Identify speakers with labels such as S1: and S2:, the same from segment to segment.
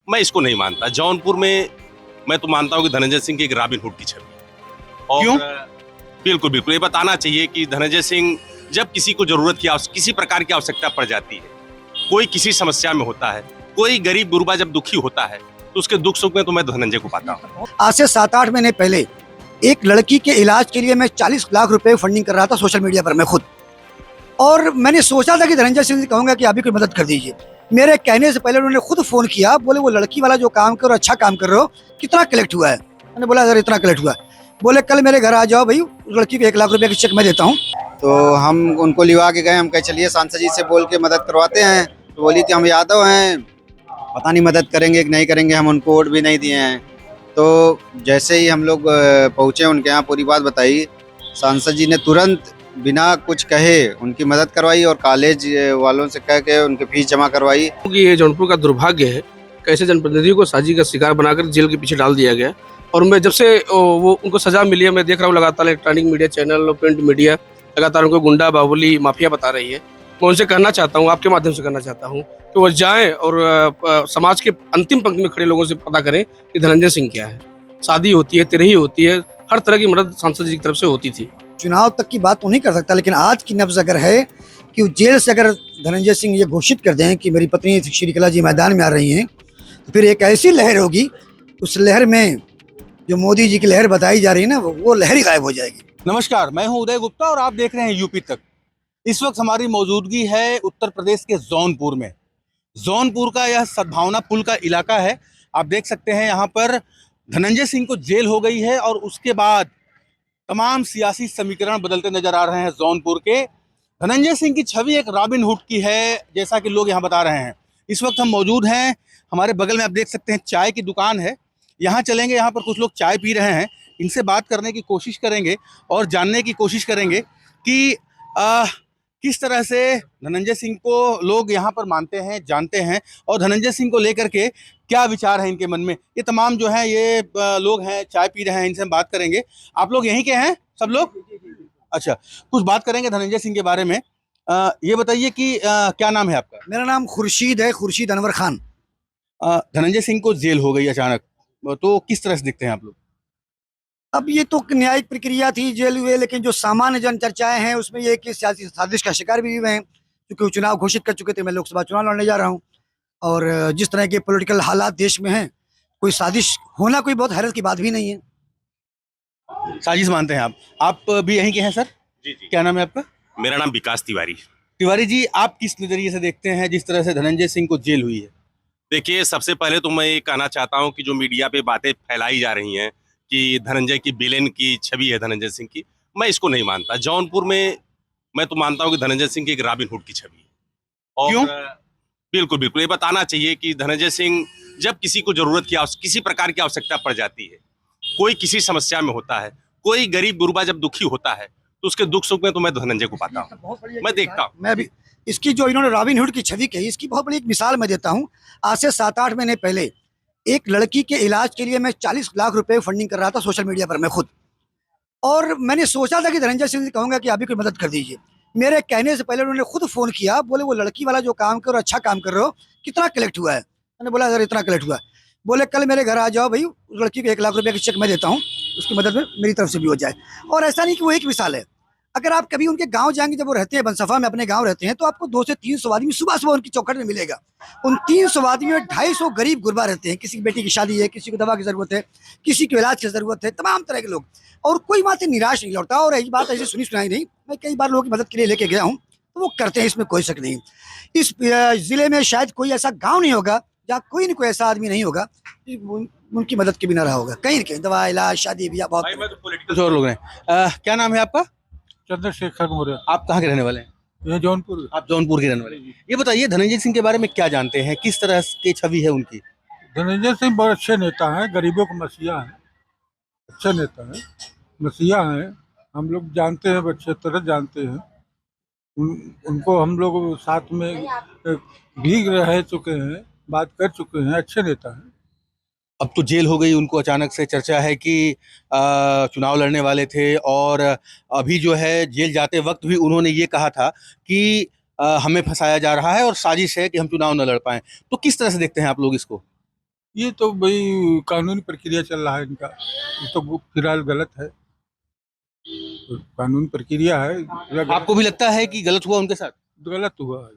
S1: मैं इसको नहीं मानता। जौनपुर में मैं तो मानता हूँ कि धनंजय सिंह की एक रॉबिन हुड की छवि है। और
S2: क्यों?
S1: बिल्कुल बिल्कुल ये बताना चाहिए कि धनंजय सिंह जब किसी को जरूरत की किसी प्रकार की आवश्यकता पड़ जाती है, कोई किसी समस्या में होता है, कोई गरीब गुरबा जब दुखी होता है तो उसके दुख सुख में तो मैं धनंजय को पाता हूँ।
S3: आज से 7-8 महीने पहले एक लड़की के इलाज के लिए मैं 40 लाख रुपए फंडिंग कर रहा था सोशल मीडिया पर मैं खुद। और मैंने सोचा था कि धनंजय सिंह से कहूंगा कि अभी कोई मदद कर दीजिए। मेरे कहने से पहले उन्होंने खुद फोन किया, बोले वो लड़की वाला जो काम करो अच्छा काम कर रहे हो, कितना कलेक्ट हुआ है? मैंने बोला सर इतना कलेक्ट हुआ है। बोले कल मेरे घर आ जाओ भाई, लड़की को 1 लाख रुपए का चेक मैं देता हूँ।
S4: तो हम उनको लिवा के गए, हम कहे चलिए सांसद जी से बोल के मदद करवाते हैं। तो बोली कि हम यादव हैं, पता नहीं मदद करेंगे कि नहीं करेंगे, हम उनको वोट भी नहीं दिए हैं। तो जैसे ही हम लोग पहुँचे उनके यहाँ, पूरी बात बताई, सांसद जी ने तुरंत बिना कुछ कहे उनकी मदद करवाई और कॉलेज वालों से कह के उनकी फीस जमा करवाई।
S5: क्योंकि ये जौनपुर का दुर्भाग्य है, कैसे जनप्रतिनिधियों को साजिश का शिकार बनाकर जेल के पीछे डाल दिया गया। और मैं जब से वो उनको सजा मिली है, मैं देख रहा हूँ लगातार इलेक्ट्रॉनिक मीडिया चैनल और प्रिंट मीडिया लगातार उनको गुंडा बाहुबली माफिया बता रही है। मैं उनसे कहना चाहता हूँ, आपके माध्यम से कहना चाहता हूँ कि वो जाएं और समाज के अंतिम पंक्ति में खड़े लोगों से पता करें कि धनंजय सिंह क्या है। शादी होती है, तिरही होती है, हर तरह की मदद सांसद जी की तरफ से होती थी।
S3: चुनाव तक की बात तो नहीं कर सकता, लेकिन आज की नब्ज अगर है कि जेल से अगर धनंजय सिंह ये घोषित कर दें कि मेरी पत्नी श्रीकला जी मैदान में आ रही हैं, तो फिर एक ऐसी लहर होगी, उस लहर में जो मोदी जी की लहर बताई जा रही है ना, वो लहर ही गायब हो जाएगी।
S2: नमस्कार, मैं हूं उदय गुप्ता और आप देख रहे हैं यूपी तक। इस वक्त हमारी मौजूदगी है उत्तर प्रदेश के जौनपुर में। जौनपुर का यह सद्भावना पुल का इलाका है। आप देख सकते हैं यहाँ पर धनंजय सिंह को जेल हो गई है और उसके बाद तमाम सियासी समीकरण बदलते नजर आ रहे हैं जौनपुर के। धनंजय सिंह की छवि एक रॉबिन हुड की है, जैसा कि लोग यहाँ बता रहे हैं। इस वक्त हम मौजूद हैं, हमारे बगल में आप देख सकते हैं चाय की दुकान है। यहाँ चलेंगे, यहाँ पर कुछ लोग चाय पी रहे हैं, इनसे बात करने की कोशिश करेंगे और जानने की कोशिश करेंगे कि किस तरह से धनंजय सिंह को लोग यहाँ पर मानते हैं, जानते हैं और धनंजय सिंह को लेकर के क्या विचार है इनके मन में। ये तमाम जो हैं ये लोग हैं, चाय पी रहे हैं, इनसे हम बात करेंगे। आप लोग यहीं के हैं सब लोग? अच्छा, कुछ बात करेंगे धनंजय सिंह के बारे में। ये बताइए कि क्या नाम है आपका?
S3: मेरा नाम खुर्शीद है, खुर्शीद अनवर खान।
S2: धनंजय सिंह को जेल हो गई अचानक, तो किस तरह से दिखते हैं आप लोग?
S3: अब ये तो न्यायिक प्रक्रिया थी, जेल हुए, लेकिन जो सामान्य जन चर्चाएं हैं उसमें ये कि सियासी साजिश का शिकार भी हुए हैं, क्योंकि वो चुनाव घोषित कर चुके थे मैं लोकसभा चुनाव लड़ने जा रहा हूँ। और जिस तरह के पॉलिटिकल हालात देश में हैं, कोई साजिश होना कोई बहुत हैरत की बात भी नहीं है।
S2: साजिश मानते हैं आप भी यहीं के हैं सर?
S1: जी जी।
S2: क्या नाम है आपका?
S1: मेरा नाम विकास तिवारी।
S2: तिवारी जी, आप किस नजरिए से देखते हैं जिस तरह से धनंजय सिंह को जेल हुई है?
S1: देखिए, सबसे पहले तो मैं ये कहना चाहता हूँ कि जो मीडिया पे बातें फैलाई जा रही हैं कि धनंजय की विलेन की छवि है धनंजय सिंह की, मैं इसको नहीं मानता। जौनपुर में मैं तो मानता हूँ कि धनंजय सिंह की एक रॉबिन हुड की छवि है। और
S2: क्यों?
S1: बिल्कुल बिल्कुल ये बताना चाहिए कि धनंजय सिंह जब किसी को जरूरत की किसी प्रकार की आवश्यकता पड़ जाती है, कोई किसी समस्या में होता है, कोई गरीब गुरबा जब दुखी होता है तो उसके दुख सुख में तो मैं धनंजय को पाता हूँ, मैं देखता हूँ।
S3: मैं भी इसकी जो इन्होंने रॉबिन हुड की छवि कही, इसकी बहुत बड़ी एक मिसाल मैं देता हूँ। आज से 7-8 महीने पहले एक लड़की के इलाज के लिए मैं 40 लाख रुपए फंडिंग कर रहा था सोशल मीडिया पर मैं खुद। और मैंने सोचा था कि धनंजय सिंह से कहूंगा कि अभी कोई मदद कर दीजिए। मेरे कहने से पहले उन्होंने खुद फोन किया, बोले वो लड़की वाला जो काम करो अच्छा काम कर रहे हो, कितना कलेक्ट हुआ है? मैंने बोला सर इतना कलेक्ट हुआ है। बोले कल मेरे घर आ जाओ भाई, उस लड़की को 1 लाख रुपए का चेक मैं देता हूँ, उसकी मदद में मेरी तरफ से भी हो जाए। और ऐसा नहीं कि वो एक मिसाल है, अगर आप कभी उनके गांव जाएंगे, जब वो रहते हैं बनसफा में, अपने गांव रहते हैं, तो आपको 200 से 300 आदमी सुबह सुबह उनकी चौखट में मिलेगा। उन 300 आदमी में 250 गरीब गुरबा रहते हैं। किसी की बेटी की शादी है, किसी को दवा की जरूरत है, किसी को इलाज की जरूरत है, तमाम तरह के लोग। और कोई बात निराश नहीं लौटता। और यही बात ऐसी सुनी सुनाई नहीं, मैं कई बार लोगों की मदद के लिए लेके गया हूँ, तो वो करते हैं, इसमें कोई शक नहीं। इस जिले में शायद कोई ऐसा गाँव नहीं होगा जहाँ कोई न कोई ऐसा आदमी नहीं होगा उनकी मदद के बिना रहा होगा। कहीं न कहीं दवा, इलाज, शादी ब्याह बहुत।
S2: भाई, मैं तो पॉलिटिकल और लोग हैं। क्या नाम है आपका?
S6: चंद्रशेखर मौर्य।
S2: आप कहाँ के रहने वाले हैं?
S6: ये जौनपुर।
S2: आप जौनपुर के रहने वाले हैं। ये बताइए धनंजय सिंह के बारे में क्या जानते हैं, किस तरह की छवि है उनकी?
S6: धनंजय सिंह बहुत अच्छे नेता हैं, गरीबों के मसीहा हैं, अच्छे नेता हैं, मसीहा हैं। हम लोग जानते हैं, अच्छे तरह जानते हैं उनको। हम लोग साथ में भी रह चुके हैं, बात कर चुके हैं, अच्छे नेता हैं।
S2: अब तो जेल हो गई उनको, अचानक से चर्चा है कि चुनाव लड़ने वाले थे और अभी जो है जेल जाते वक्त भी उन्होंने ये कहा था कि हमें फंसाया जा रहा है और साजिश है कि हम चुनाव न लड़ पाएं। तो किस तरह से देखते हैं आप लोग इसको?
S6: ये तो भाई कानूनी प्रक्रिया चल रहा है इनका, ये तो फिलहाल गलत है। तो कानूनी प्रक्रिया है,
S2: आपको भी लगता है कि गलत हुआ उनके साथ?
S6: गलत हुआ है,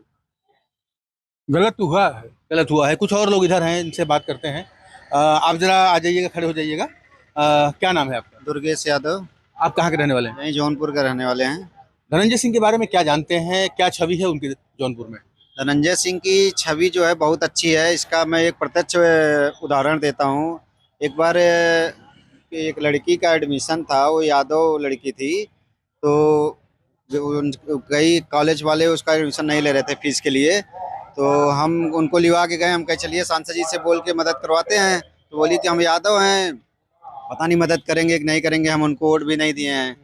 S6: गलत हुआ है।
S2: गलत हुआ है। कुछ और लोग इधर हैं, इनसे बात करते हैं। आप जरा आ जाइएगा, खड़े हो जाइएगा। क्या नाम है आपका?
S4: दुर्गेश यादव,
S2: आप कहाँ के रहने वाले हैं?
S4: यहीं जौनपुर के रहने वाले हैं।
S2: धनंजय सिंह के बारे में क्या जानते हैं, क्या छवि है उनकी जौनपुर में?
S4: धनंजय सिंह की छवि जो है बहुत अच्छी है। इसका मैं एक प्रत्यक्ष उदाहरण देता हूँ। एक बार एक लड़की का एडमिशन था, वो यादव लड़की थी, तो कई कॉलेज वाले उसका एडमिशन नहीं ले रहे थे फीस के लिए, तो हम उनको लिवा के गए। हम कहे चलिए सांसद जी से बोल के मदद करवाते हैं। तो बोली कि हम यादव हैं, पता नहीं मदद करेंगे कि नहीं करेंगे, हम उनको वोट भी नहीं दिए हैं।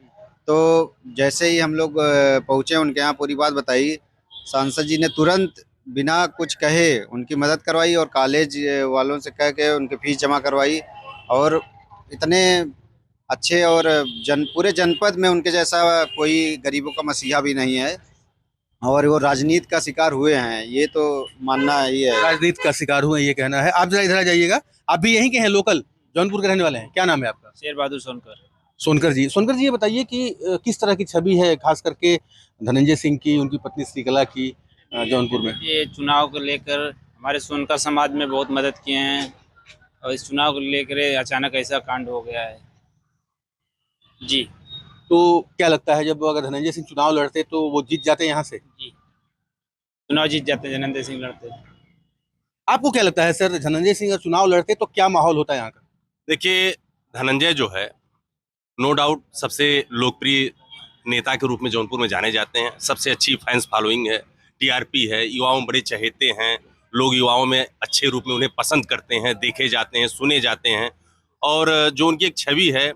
S4: तो जैसे ही हम लोग पहुँचे उनके यहाँ, पूरी बात बताई, सांसद जी ने तुरंत बिना कुछ कहे उनकी मदद करवाई और कॉलेज वालों से कह के उनकी फीस जमा करवाई। और इतने अच्छे, और पूरे जनपद में उनके जैसा कोई गरीबों का मसीहा भी नहीं है। और वो राजनीति का शिकार हुए हैं, ये तो मानना ही है।
S2: राजनीति का शिकार हुए, ये कहना है। आप जरा इधर आ जाइएगा। आप भी यहीं के हैं, लोकल जौनपुर के रहने वाले हैं? क्या नाम है आपका?
S7: शेर बहादुर सोनकर।
S2: सोनकर जी, सोनकर जी ये बताइए कि किस तरह की छवि है खास करके धनंजय सिंह की, उनकी पत्नी श्रीकला की जौनपुर में?
S7: ये चुनाव को लेकर हमारे सोनकर समाज में बहुत मदद किए हैं, और इस चुनाव को लेकर अचानक ऐसा कांड हो गया है जी।
S2: तो क्या लगता है, जब अगर धनंजय सिंह चुनाव लड़ते तो वो जीत जाते यहाँ से?
S7: जी, चुनाव जीत जाते धनंजय सिंह लड़ते।
S2: आपको क्या लगता है सर, धनंजय सिंह अगर चुनाव लड़ते तो क्या माहौल होता है यहाँ का?
S1: देखिए, धनंजय जो है नो डाउट सबसे लोकप्रिय नेता के रूप में जौनपुर में जाने जाते हैं। सबसे अच्छी फैंस फॉलोइंग है, टीआरपी है, युवाओं में बड़े चहेते हैं। लोग युवाओं में अच्छे रूप में उन्हें पसंद करते हैं, देखे जाते हैं, सुने जाते हैं। और जो उनकी एक छवि है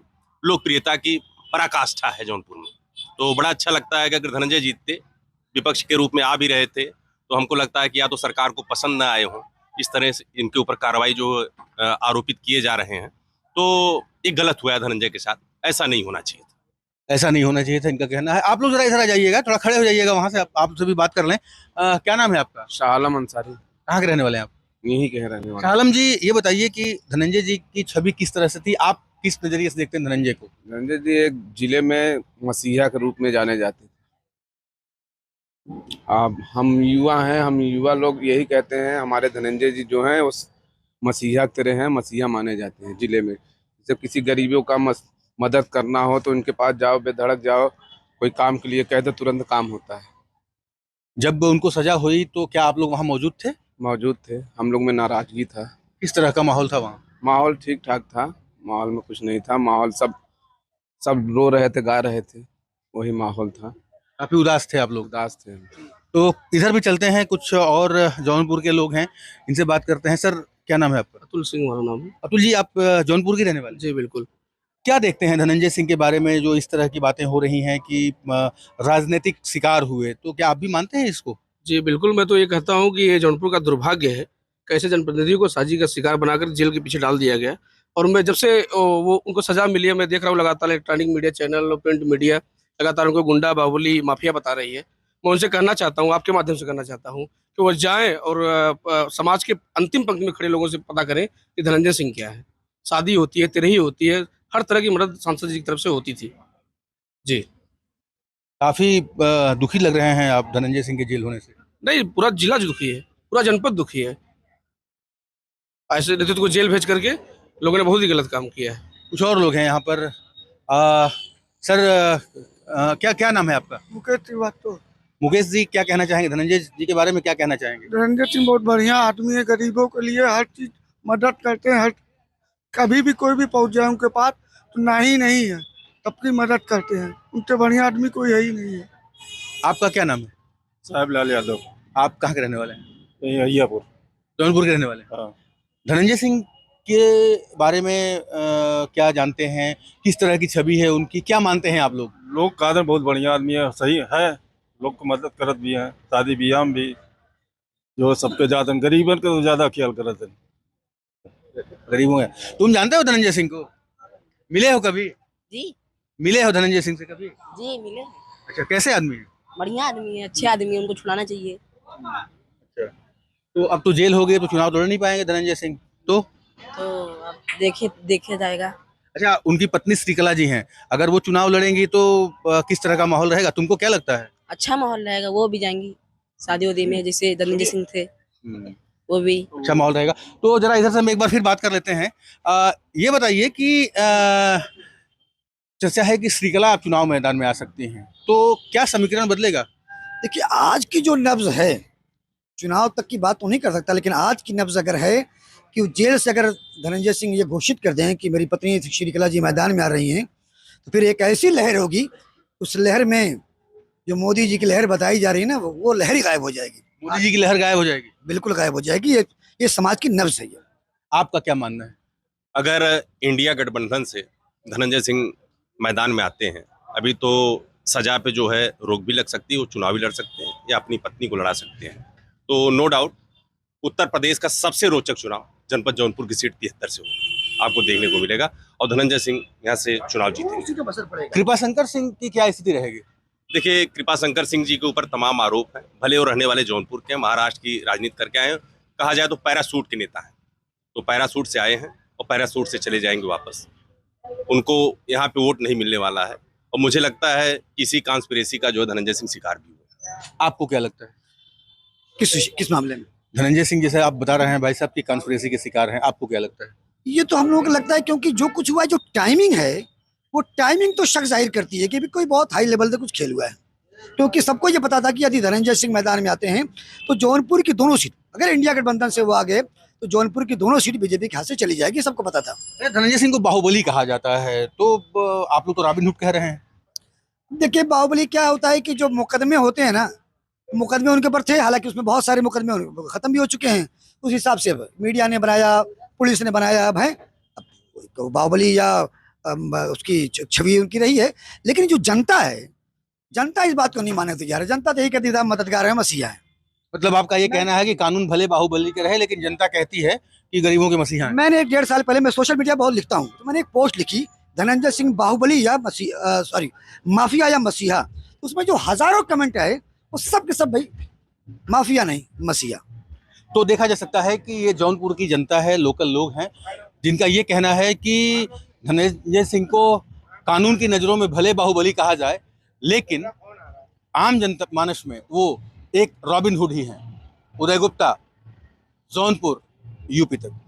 S1: लोकप्रियता की, पराकाष्ठा है जौनपुर में। तो बड़ा अच्छा लगता है कि अगर धनंजय जीतते, विपक्ष के रूप में आ भी रहे थे, तो हमको लगता है कि या तो सरकार को पसंद न आए हों इस तरह से इनके ऊपर कार्रवाई जो आरोपित किए जा रहे हैं, तो ये गलत हुआ है धनंजय के साथ। ऐसा नहीं होना चाहिए था।
S2: ऐसा नहीं होना चाहिए था, इनका कहना है। आप लोग जरा इधर आ जाइएगा, थोड़ा खड़े हो जाइएगा वहां से, आपसे भी बात कर लें। क्या नाम है आपका?
S5: शाह आलम अंसारी,
S2: कहाँ के रहने वाले हैं आप?
S5: यहीं के रहने वाले।
S2: शाह आलम जी ये बताइए कि धनंजय जी की छवि किस तरह से थी, आप किस नजरिए से देखते हैं धनंजय को?
S5: धनंजय जी एक जिले में मसीहा के रूप में जाने जाते थे। अब हम युवा हैं, हम युवा लोग यही कहते हैं, हमारे धनंजय जी जो हैं उस मसीहा की तरह हैं, मसीहा माने जाते हैं जिले में। जब किसी गरीबों का मदद करना हो तो इनके पास जाओ, बेधड़क जाओ, कोई काम के लिए कह दो, तुरंत काम होता है।
S2: जब उनको सजा हुई तो क्या आप लोग वहाँ मौजूद थे?
S5: मौजूद थे, हम लोग में नाराजगी था।
S2: किस तरह का माहौल था वहाँ?
S5: माहौल ठीक ठाक था, माहौल में कुछ नहीं था। माहौल सब सब रो रहे थे, गा रहे थे, वही माहौल था।
S2: काफी उदास थे आप लोग?
S5: उदास थे।
S2: तो इधर भी चलते हैं, कुछ और जौनपुर के लोग हैं, इनसे बात करते हैं। सर क्या नाम है आपका?
S5: अतुल सिंह हमारा नाम है।
S2: अतुल जी, आप जौनपुर के रहने वाले?
S5: जी बिल्कुल।
S2: क्या देखते हैं धनंजय सिंह के बारे में, जो इस तरह की बातें हो रही हैं कि राजनीतिक शिकार हुए, तो क्या आप भी मानते हैं इसको?
S5: जी बिल्कुल, मैं तो ये कहता हूँ कि ये जौनपुर का दुर्भाग्य है, कैसे जनप्रतिनिधियों को साजिश का शिकार बनाकर जेल के पीछे डाल दिया गया। और मैं जब से वो उनको सजा मिली है, मैं देख रहा हूँ लगातार इलेक्ट्रॉनिक मीडिया चैनल और प्रिंट मीडिया लगातार उनको गुंडा, बाहुबली, माफिया बता रही है। मैं उनसे कहना चाहता हूँ, आपके माध्यम से कहना चाहता हूँ कि वो जाएं और समाज के अंतिम पंक्ति में खड़े लोगों से पता करें कि धनंजय सिंह क्या है। शादी होती है, तिरही होती है, हर तरह की मदद सांसद जी की तरफ से होती थी। जी
S2: काफी दुखी लग रहे हैं आप धनंजय सिंह के जेल होने से?
S5: नहीं, पूरा जिला दुखी है, पूरा जनपद दुखी है। ऐसे नेतृत्व को जेल भेज करके लोगों ने बहुत ही गलत काम किया है।
S2: कुछ और लोग हैं यहाँ पर। सर क्या क्या नाम है आपका?
S8: मुकेश श्रीवास्तव।
S2: मुकेश जी, क्या कहना चाहेंगे धनंजय जी के बारे में, क्या कहना चाहेंगे?
S8: धनंजय सिंह बहुत बढ़िया आदमी है, गरीबों के लिए हर चीज मदद करते हैं। हर कभी भी कोई भी पहुंच जाए उनके पास तो नहीं है, सबकी मदद करते हैं। उनसे बढ़िया आदमी कोई है ही नहीं है।
S2: आपका क्या नाम है?
S6: साहब लाल यादव,
S2: आप कहाँ के रहने वाले हैं?
S6: यही अहियापुर।
S2: जौनपुर के रहने वाले हैं।
S6: हाँ।
S2: धनंजय सिंह के बारे में क्या जानते हैं, किस तरह की छवि है उनकी, क्या मानते हैं आप लोग?
S6: लोग कादर बहुत बढ़िया आदमी है, सही है, लोग को मदद करत भी हैं, शादी ब्याह में भी जो सबके ज्यादा गरीबन के तो ज्यादा ख्याल करत है।
S2: गरीबों है। तुम जानते हो धनंजय सिंह को? मिले हो कभी?
S9: जी
S2: मिले हो धनंजय सिंह से कभी?
S9: जी मिले।
S2: अच्छा, कैसे आदमी है?
S9: बढ़िया आदमी है, अच्छे आदमी है, उनको छुड़ाना चाहिए।
S2: अच्छा, तो अब तो जेल हो गए तो चुनाव लड़ नहीं पाएंगे धनंजय सिंह, तो
S9: तो अब देखे देखा जाएगा।
S2: अच्छा, उनकी पत्नी श्रीकला जी हैं, अगर वो चुनाव लड़ेंगी तो किस तरह का माहौल रहेगा, तुमको क्या लगता है?
S9: अच्छा माहौल रहेगा, वो भी जाएंगी शादी वादी में, जैसे धनंजय सिंह थे वो भी।
S2: अच्छा माहौल रहेगा। तो जरा इधर से हम एक बार फिर बात कर लेते हैं। ये बताइए कि चर्चा है कि श्रीकला आप चुनाव मैदान में आ सकती हैं, तो क्या समीकरण बदलेगा?
S3: देखिए, आज की जो नब्ज है, चुनाव तक की बात तो नहीं कर सकता, लेकिन आज की नब्ज अगर है कि वो जेल से अगर धनंजय सिंह ये घोषित कर दें कि मेरी पत्नी श्रीकला जी मैदान में आ रही हैं, तो फिर एक ऐसी लहर होगी, उस लहर में जो मोदी जी की लहर बताई जा रही है ना, वो लहर ही गायब हो जाएगी।
S2: मोदी जी की लहर गायब हो जाएगी?
S3: बिल्कुल गायब हो जाएगी। ये समाज की नब्ज है।
S2: आपका क्या मानना है?
S1: अगर इंडिया गठबंधन से धनंजय सिंह मैदान में आते हैं, अभी तो सजा पे जो है रोक भी लग सकती है, वो चुनाव भी लड़ सकते हैं या अपनी पत्नी को लड़ा सकते हैं। तो नो डाउट उत्तर प्रदेश का सबसे रोचक चुनाव जनपद जौनपुर की सीट 73 से होगा, आपको देखने को मिलेगा और धनंजय सिंह यहाँ से चुनाव जीतेंगे।
S2: कृपाशंकर सिंह की क्या स्थिति रहेगी?
S1: देखिए, कृपाशंकर सिंह जी के ऊपर तमाम आरोप हैं, भले वो रहने वाले जौनपुर के हैं, महाराष्ट्र की राजनीति करके आए हैं, कहा जाए तो पैरासूट के नेता हैं, तो पैरासूट से आए हैं और पैरासूट से चले जाएंगे वापस। उनको यहाँ पे वोट नहीं मिलने वाला है और मुझे लगता है किसी कॉन्स्पिरेसी का जो है धनंजय सिंह शिकार भी हुआ।
S2: आपको क्या लगता है?
S3: किस मामले में?
S2: धनंजय सिंह जैसे आप बता रहे हैं भाई साहब की कॉन्स्पिरेसी के शिकार हैं, आपको क्या लगता है?
S3: ये तो हम लोगों को लगता है, क्योंकि जो कुछ हुआ है, जो टाइमिंग है, वो टाइमिंग तो शक जाहिर करती है कि भी कोई बहुत हाई लेवल से कुछ खेल हुआ है। क्योंकि सबको ये पता था कि यदि धनंजय सिंह मैदान में आते हैं तो जौनपुर की दोनों सीट, अगर इंडिया गठबंधन से वो आ गए तो जौनपुर की दोनों सीट बीजेपी के हाथ से चली जाएगी, सबको पता था।
S2: धनंजय सिंह को बाहुबली कहा जाता है, तो आप लोग तो रॉबिन हुड कह रहे हैं।
S3: देखिए, बाहुबली क्या होता है कि जो मुकदमे होते हैं ना, मुकदमे उनके ऊपर थे, हालांकि उसमें बहुत सारे मुकदमे खत्म भी हो चुके हैं। उस हिसाब से मीडिया ने बनाया, पुलिस ने बनाया, अब है तो बाहुबली या उसकी छवि उनकी रही है। लेकिन जो जनता है, जनता इस बात को नहीं मानने तैयार है। जनता तो यही कहती है मददगार है, मसीहा है।
S2: मतलब आपका ये कहना है कि कानून भले बाहुबली के रहे, लेकिन जनता कहती है कि गरीबों के मसीहा हैं।
S3: मैंने 1.5 साल पहले, मैं सोशल मीडिया बहुत लिखता हूँ, तो मैंने एक पोस्ट लिखी, धनंजय सिंह बाहुबली या माफिया या मसीहा। उसमें जो हजारों कमेंट आए वो सब के सब भाई माफिया नहीं, मसीहा।
S2: तो देखा जा सकता है कि ये जौनपुर की जनता है, लोकल लोग हैं, जिनका ये कहना है कि धनंजय सिंह को कानून की नज़रों में भले बाहुबली कहा जाए, लेकिन आम जनता मानस में वो एक रॉबिन हुड ही हैं। उदय गुप्ता, जौनपुर, यूपी तक।